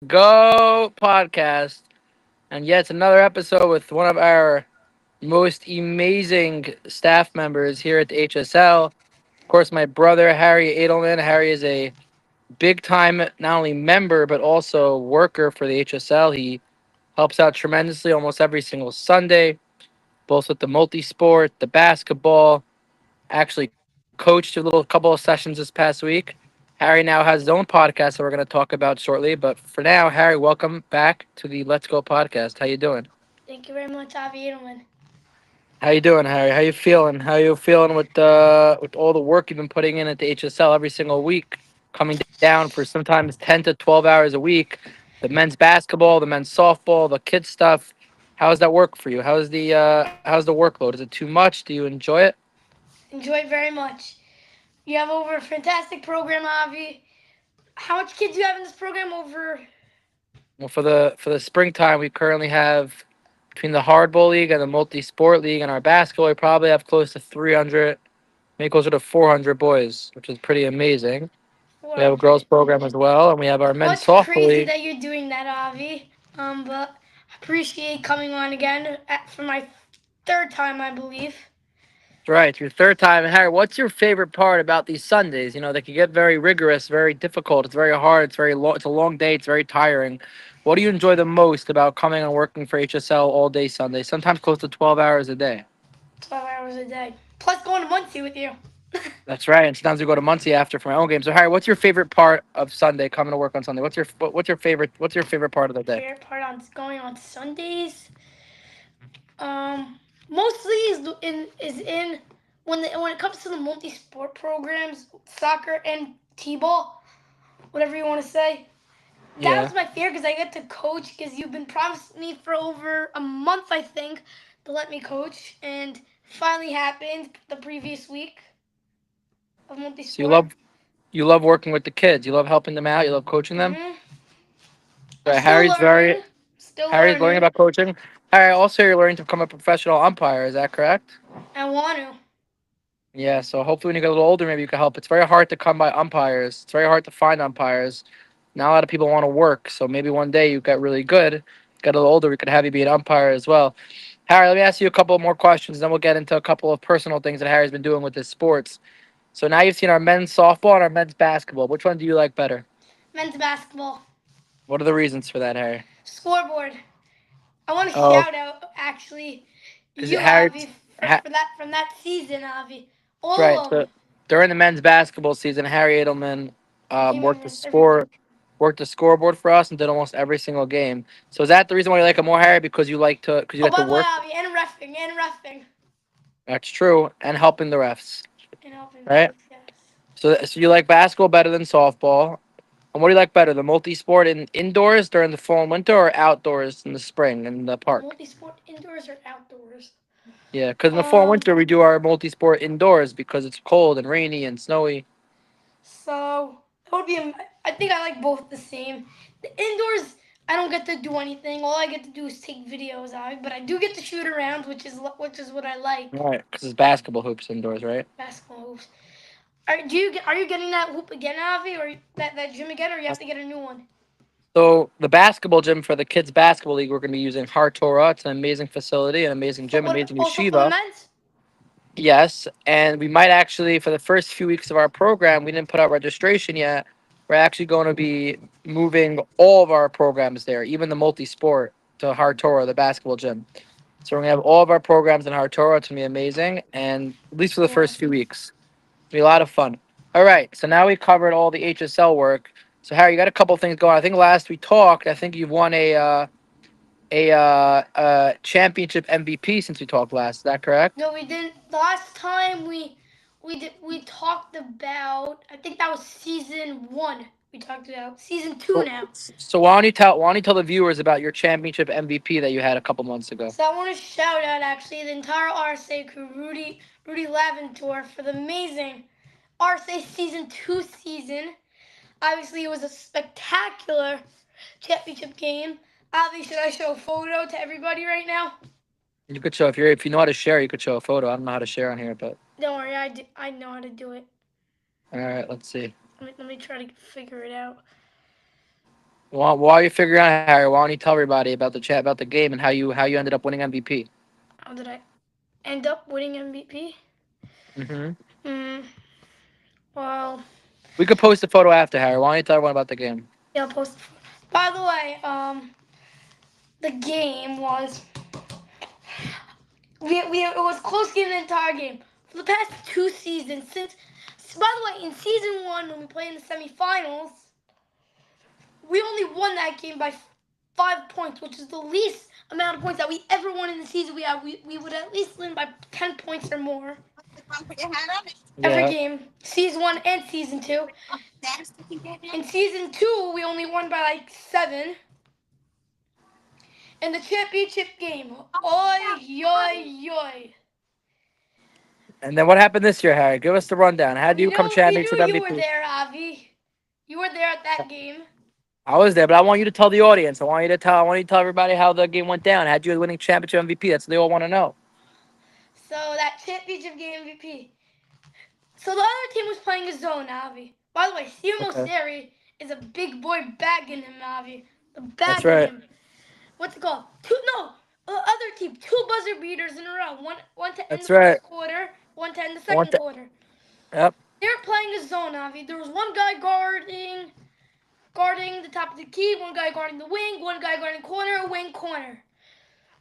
Go podcast. And yet it's another episode with one of our most amazing staff members here at the HSL. Of course, my brother, Harry Edelman. Harry is a big time, not only member, but also worker for the HSL. He helps out tremendously almost every single Sunday, both with the multi sport, the basketball. Actually, coached a couple of sessions this past week. Harry now has his own podcast that we're going to talk about shortly. But for now, Harry, welcome back to the Let's Go podcast. How you doing? Thank you very much, Avi Edelman. How you doing, Harry? How you feeling? How you feeling with all the work you've been putting in at the HSL every single week, coming down for sometimes 10 to 12 hours a week? The men's basketball, the men's softball, the kids stuff. How does that work for you? How's the workload? Is it too much? Do you enjoy it? Enjoy it very much. You have over a fantastic program, Avi. How much kids do you have in this program? Over. Well, for the springtime, we currently have between the hardball league and the multi-sport league and our basketball, we probably have close to 300, maybe closer to 400 boys, which is pretty amazing. We have a 400. girls program as well, and we have our Well, men's it's softball crazy league. that you're doing that, Avi. But I appreciate coming on again for my third time, I believe. That's right, it's your third time. And Harry, what's your favorite part about these Sundays? You know, they can get very rigorous, very difficult. It's very hard. It's very long. It's a long day. It's very tiring. What do you enjoy the most about coming and working for HSL all day Sunday? Sometimes close to 12 hours a day. 12 hours a day. Plus going to Muncie with you. That's right. And sometimes we go to Muncie after for my own game. So Harry, what's your favorite part of Sunday? Coming to work on Sunday. What's your favorite part of the day? Favorite part on going on Sundays. Mostly is in when it comes to the multi-sport programs, soccer and t-ball, whatever you want to say. That Yeah. was my fear because I get to coach because you've been promising me for over a month, I think, to let me coach, and finally happened the previous week of So you multi-sport. love working with the kids. You love helping them out. You love coaching them. Mhm. I'm Right. still learning. Still Harry's learning learning. about coaching. Harry, also you're learning to become a professional umpire. Is that correct? I want to. Yeah. So hopefully when you get a little older, maybe you can help. It's very hard to come by umpires. It's very hard to find umpires. Not a lot of people want to work. So maybe one day you get really good, get a little older, we could have you be an umpire as well. Harry, let me ask you a couple more questions, then we'll get into a couple of personal things that Harry's been doing with his sports. So now you've seen our men's softball and our men's basketball. Which one do you like better? Men's basketball. What are the reasons for that, Harry? Scoreboard. I want to Oh, shout out actually because you, Harry, Avi, for, ha, for that from that season, Avi. All right. of So them. during the men's basketball season, Harry Edelman Came worked the every game. worked the scoreboard for us and did almost every single game. So is that the reason why you like him more, Harry? Because you Oh, like to by the way, work. Avi, and refing, That's true, and helping the refs, and helping the right? refs. Yes. So you like basketball better than softball. And what do you like better, the multi-sport in indoors during the fall and winter, or outdoors in the spring in the park? Multi-sport indoors or outdoors? Yeah, because in the fall and Um. winter we do our multi-sport indoors because it's cold and rainy and snowy. So it would be. I think I like both the same. The indoors, I don't get to do anything. All I get to do is take videos, Avi. But I do get to shoot around, which is what I like. Right, because it's basketball hoops indoors, right? Basketball hoops. Are you getting that hoop again, Avi, or that gym again, or you have to get a new one? So the basketball gym for the kids basketball league, we're going to be using Har Torah. It's an amazing facility, an amazing For gym, an what? amazing Also for the yeshiva. men's. Yes, and we might actually, for the first few weeks of our program, we didn't put out registration yet. We're actually going to be moving all of our programs there, even the multi-sport, to Har Torah, the basketball gym. So we're going to have all of our programs in Har Torah. It's going to be amazing, and at least for the Wow. first few weeks. It'll be a lot of fun. All right, so now we covered all the HSL work. So Harry, you got a couple things going. I think last we talked, I think you've won a championship MVP since we talked last. Is that correct? No, we didn't. The last time we talked about. I think that was season 1. We talked about season 2 So, now. so why don't you tell the viewers about your championship MVP that you had a couple months ago? So I want to shout out actually the entire RSA crew, Rudy Laventor for the amazing RSA season 2 season. Obviously, it was a spectacular championship game. Obviously, should I show a photo to everybody right now? You could show if you know how to share, you could show a photo. I don't know how to share on here, but Don't worry, I know how to do it. all right, let's see. Let me try to figure it out. While you're figuring out, Harry, why don't you tell everybody about the chat about the game and how you ended up winning MVP? How did I end up winning MVP? Hmm. Hmm. Well, We could post a photo after, Harry. Why don't you tell everyone about the game? yeah, I'll post. By the way, the game was we it was a close game the entire game. For the past two seasons, since by the way, in season one when we played in the semifinals, we only won that game by 5 points, which is the least amount of points that we ever won in the season. We would at least win by 10 points or more every Yeah. game, season one and season two. In season two, we only won by like 7. In the championship game, oi, oi, oi. And then what happened this year, Harry? Give us the rundown. How do you become We knew championship you were MVP? there, Avi. You were there at that game. I was there, but I want you to tell the audience. I want you to tell everybody how the game went down. How'd you winning championship MVP? That's what they all want to know. So that championship game MVP. So the other team was playing a zone, Avi. By the way, Steve Okay. Moseri is a big boy bagging him, Avi. The That's bagging right. him. What's it called? Two no. Other team, two buzzer beaters in a row. One to end That's the right. first quarter, one to end the I want second that. quarter. Yep. They were playing a zone, Avi. There was one guy guarding the top of the key, one guy guarding the wing, one guy guarding corner, wing corner.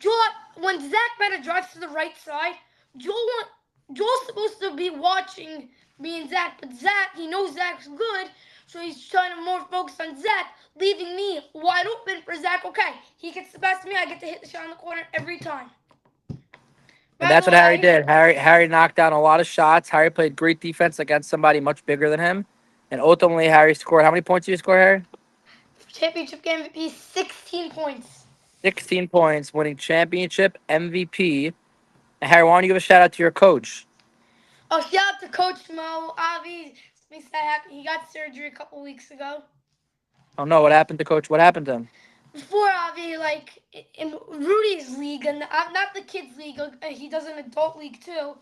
Joel, when Zach Meta drives to the right side, Joel's supposed to be watching me and Zach, but Zach, he knows Zach's good, so he's trying to more focus on Zach, leaving me wide open for Zach. Okay, he gets the best of me, I get to hit the shot in the corner every time. And By that's the what Harry way, did. Harry knocked down a lot of shots. Harry played great defense against somebody much bigger than him. And ultimately, Harry scored. How many points did you score, Harry? championship game MVP, 16 points. 16 points, winning championship MVP. And Harry, why don't you give a shout out to your coach? Oh, shout out to Coach Mo. Avi makes that happy. He got surgery a couple weeks ago. Oh no, what happened to Coach? What happened to him? Before Avi, like in Rudy's league, and not the kids league, he does an adult league too.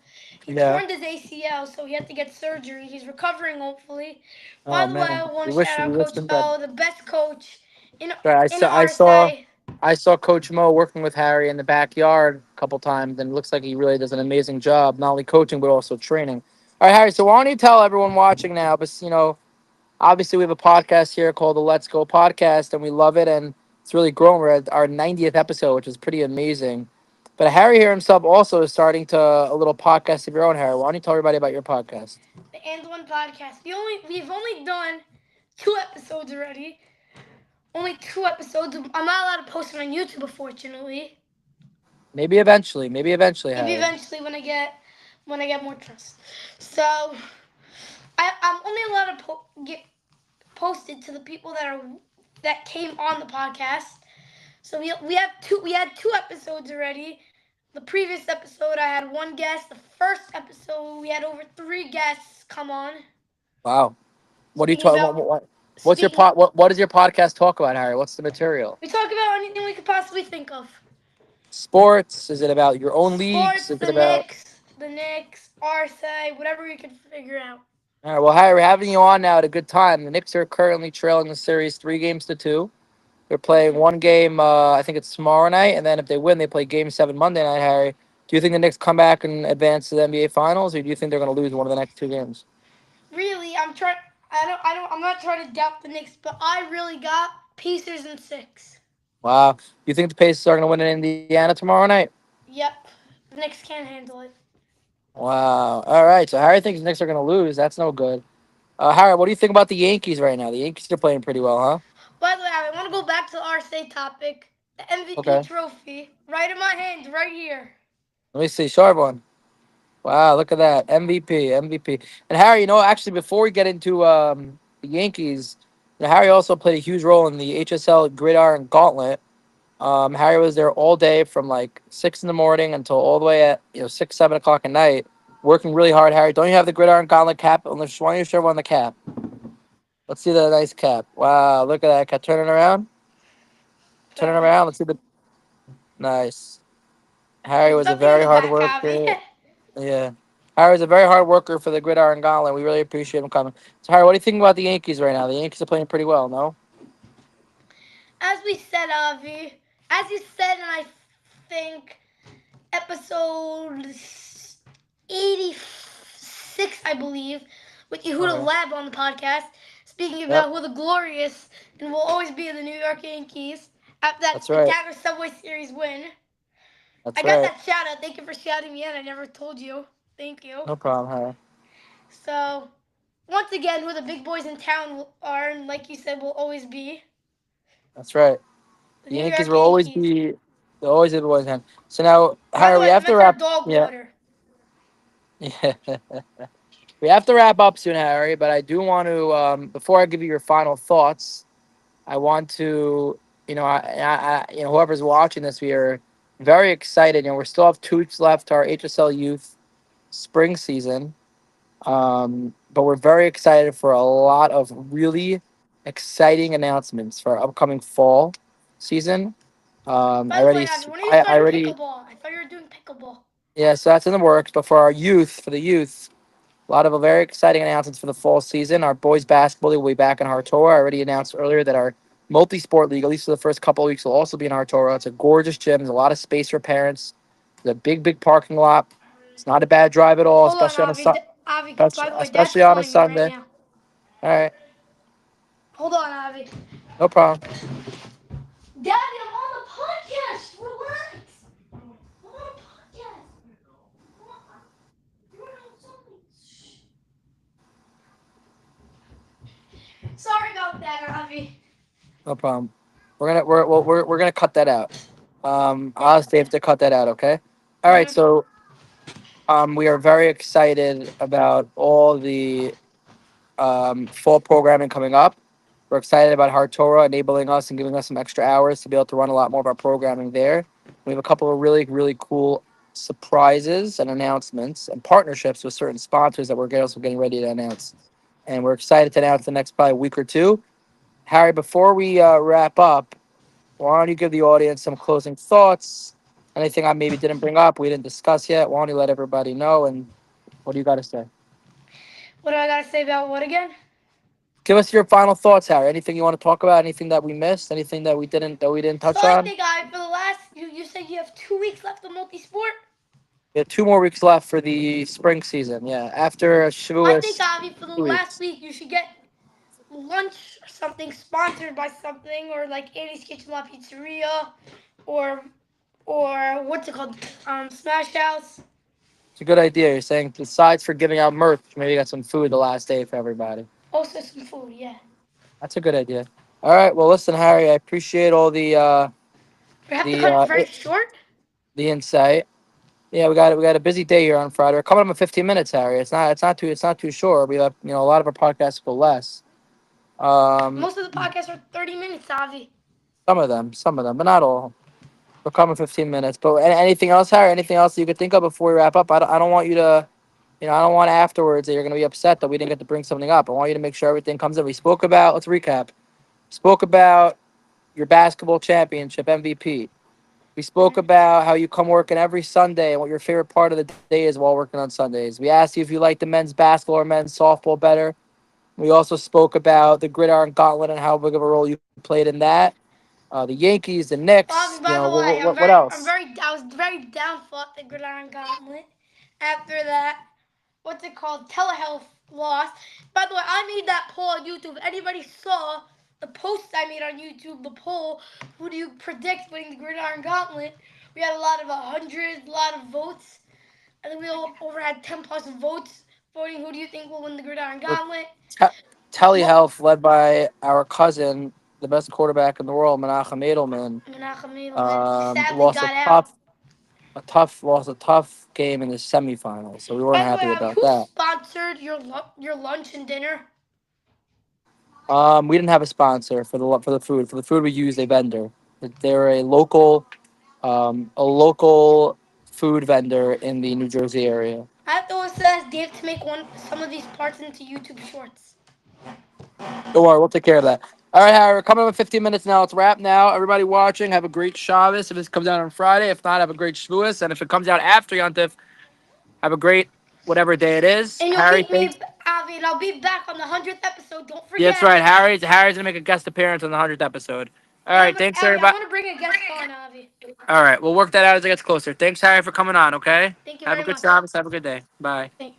He Yeah. torn his ACL, so he had to get surgery. He's recovering, hopefully. By Oh the way, man, I want to shout we out wish Coach him good. Mo, the best coach in Right, in RSA. I saw Coach Mo working with Harry in the backyard a couple times, and it looks like he really does an amazing job, not only coaching but also training. All right, Harry. So why don't you tell everyone watching now? But obviously we have a podcast here called the Let's Go Podcast, and we love it, and it's really grown. We're at our 90th episode, which is pretty amazing. But Harry here himself also is starting to a little podcast of your own, Harry. Why don't you tell everybody about your podcast? The And One podcast. We've only done 2 episodes already. Only 2 episodes. I'm not allowed to post it on YouTube, unfortunately. Maybe eventually, Maybe Harry. eventually when I get more trust. So I'm only allowed to get posted to the people that came on the podcast. So we had 2 episodes already. The previous episode I had one guest. The first episode we had over 3 guests come on. Wow. What do you Speaking talk? about What's your speaking, pot? What does your podcast talk about, Harry? What's the material? we talk about anything we could possibly think of. Sports? Is it about your own leagues? Sports, Is it about? The Knicks, RSA, whatever you can figure out. All right. Well, Harry, we're having you on now at a good time. The Knicks are currently trailing the series 3 games to 2. They're playing one game. I think it's tomorrow night, and then if they win, they play Game 7 Monday night. Harry, do you think the Knicks come back and advance to the NBA Finals, or do you think they're going to lose one of the next 2 games? Really, I'm trying. I'm not trying to doubt the Knicks, but I really got Pacers in 6. Wow. Do you think the Pacers are going to win in Indiana tomorrow night? Yep, the Knicks can't handle it. Wow. All right. So Harry thinks the Knicks are going to lose. That's no good. Harry, what do you think about the Yankees right now? The Yankees are playing pretty well, huh? By the way, I want to go back to the RSA topic. The MVP Okay. trophy, right in my hands, right here. Let me see. Sharp one. Wow, look at that. MVP. And Harry, actually, before we get into the Yankees, Harry also played a huge role in the HSL Gridiron Gauntlet. Harry was there all day from like 6 in the morning until all the way at 6, 7 o'clock at night, working really hard. Harry, don't you have the Gridiron Gauntlet cap? Why don't you show everyone the cap? Let's see the nice cap. Wow, look at that cap. Turn it around. Turn it Better. around. Let's see the nice. Harry There's was a nothing in very the hard back, Avi. worker. Yeah. Harry's a very hard worker for the Gridiron Gauntlet. We really appreciate him coming. So, Harry, what do you think about the Yankees right now? The Yankees are playing pretty well, no? as we said, Avi, as you said, and I think episode 86, I believe, with Yehuda Okay. Lab on the podcast, speaking Yep. about who the glorious and will always be the New York Yankees after that That's right. spectacular Subway Series win. I That's got right. that shout out. Thank you for shouting me in. I never told you. Thank you. No problem, Harry. So, once again, who the big boys in town are, and like you said, will always be That's right. the The New Yankees York will always Yankees. be. They'll always be the boys' hand. So now, By the Harry, we way, I have to meant our wrap. dog Yeah. water. Yeah. We have to wrap up soon, Harry. But I do want to. Before I give you your final thoughts, I want to. Whoever's watching this, we are very excited. We still have 2 weeks left to our HSL Youth spring season. But we're very excited for a lot of really exciting announcements for our upcoming fall season. By the way, Avi, when are you I starting already, pickleball? I thought you were doing pickleball. yeah, so that's in the works. But for our youth, for the youth, a lot of very exciting announcements for the fall season. Our boys basketball league will be back in Hartora. I already announced earlier that our multi-sport league, at least for the first couple of weeks, will also be in Hartora. It's a gorgeous gym. There's a lot of space for parents. There's a big parking lot. It's not a bad drive at all, Hold on, Avi. Avi, by the way, Dad's especially on a calling me right Sunday. now. All right, Hold on, Avi. no problem. Daddy, I'm on the podcast. Relax. I'm on a podcast. Come on. You're on something. Sorry about that, Avi. No problem. We're gonna cut that out. I'll Yeah. ask Dave to cut that out. Okay. All right. Mhm. So we are very excited about all the fall programming coming up. We're excited about Hard Torah enabling us and giving us some extra hours to be able to run a lot more of our programming there. We have a couple of really cool surprises and announcements and partnerships with certain sponsors that we're also getting ready to announce. And we're excited to announce the next probably week or two. Harry, before we wrap up, why don't you give the audience some closing thoughts? Anything I maybe didn't bring up, we didn't discuss yet. Why don't you let everybody know? And what do you got to say? What do I gotta say about what again? Give us your final thoughts, Harry. Anything you want to talk about? Anything that we missed? Anything that we didn't So touch I on? think I for the last you said you have 2 weeks left of multi-sport. We have 2 more weeks left for the spring season. Yeah, after I think Shavuos, Avi for the 2 weeks. last week you should get lunch or something sponsored by something or like Annie's Kitchen La Pizzeria or or what's it called? Smash House. It's a good idea. You're saying besides for giving out merch, maybe get some food the last day for everybody. Also some food, yeah. That's a good idea. All right. Well, listen, Harry. I appreciate all We have to the cut it uh, very short. the insight. Yeah, we got a busy day here on Friday. We're coming up in 15 minutes, Harry. It's not too short. We have a lot of our podcasts go less. Um, Most of the podcasts are 30 minutes, Avi. some of them, but not all. We're coming 15 minutes. But anything else, Harry? Anything else you could think of before we wrap up? I don't want you to, I don't want afterwards that you're going to be upset that we didn't get to bring something up. I want you to make sure everything comes in. We spoke about. Let's recap. Spoke about your basketball championship MVP. We spoke Mhm. about how you come working every Sunday and what your favorite part of the day is while working on Sundays. We asked you if you like the men's basketball or men's softball better. We also spoke about the gridiron gauntlet and how big of a role you played in that. The Yankees, the Knicks. Bobby, by the way, What else? I was very down for the Gridiron Gauntlet. After that, what's it called? Telehealth lost. By the way, I made that poll on YouTube. Anybody saw the post I made on YouTube? The poll. Who do you predict winning the Gridiron Gauntlet? We had a lot of 100, a lot of votes. I think we over had 10 plus votes voting. Who do you think will win the Gridiron So Gauntlet? te- Mo- telehealth led by our cousin, the best quarterback in the world, Menachem Edelman. Menachem Edelman sadly Lost got out. a tough game in the semifinals, so we weren't By the way, happy Abby, about who that. sponsored your lunch and dinner? We didn't have a sponsor for the food. For the food, we used a vendor. They're a local food vendor in the New Jersey area. I have to also ask Dave to make some of these parts into YouTube shorts. Don't worry, we'll take care of that. All right, Harry, we're coming up in 15 minutes now. Let's wrap now. Everybody watching, have a great Shabbos. If this comes out on Friday, if not, have a great Shavuos. And if it comes out after Yontif, have a great whatever day it is. And you'll Harry, meet thanks. me, Abby, and I'll be back on the 100th episode. Don't Yeah, that's forget. right. Harry's gonna make a guest appearance on the 100th episode. All And right, thanks I everybody. want to bring a guest on, Avi. All right, we'll work that out as it gets closer. Thanks, Harry, for coming on. Okay. Thank you Have a very good much. Shabbos. Have a good day. Bye. Thank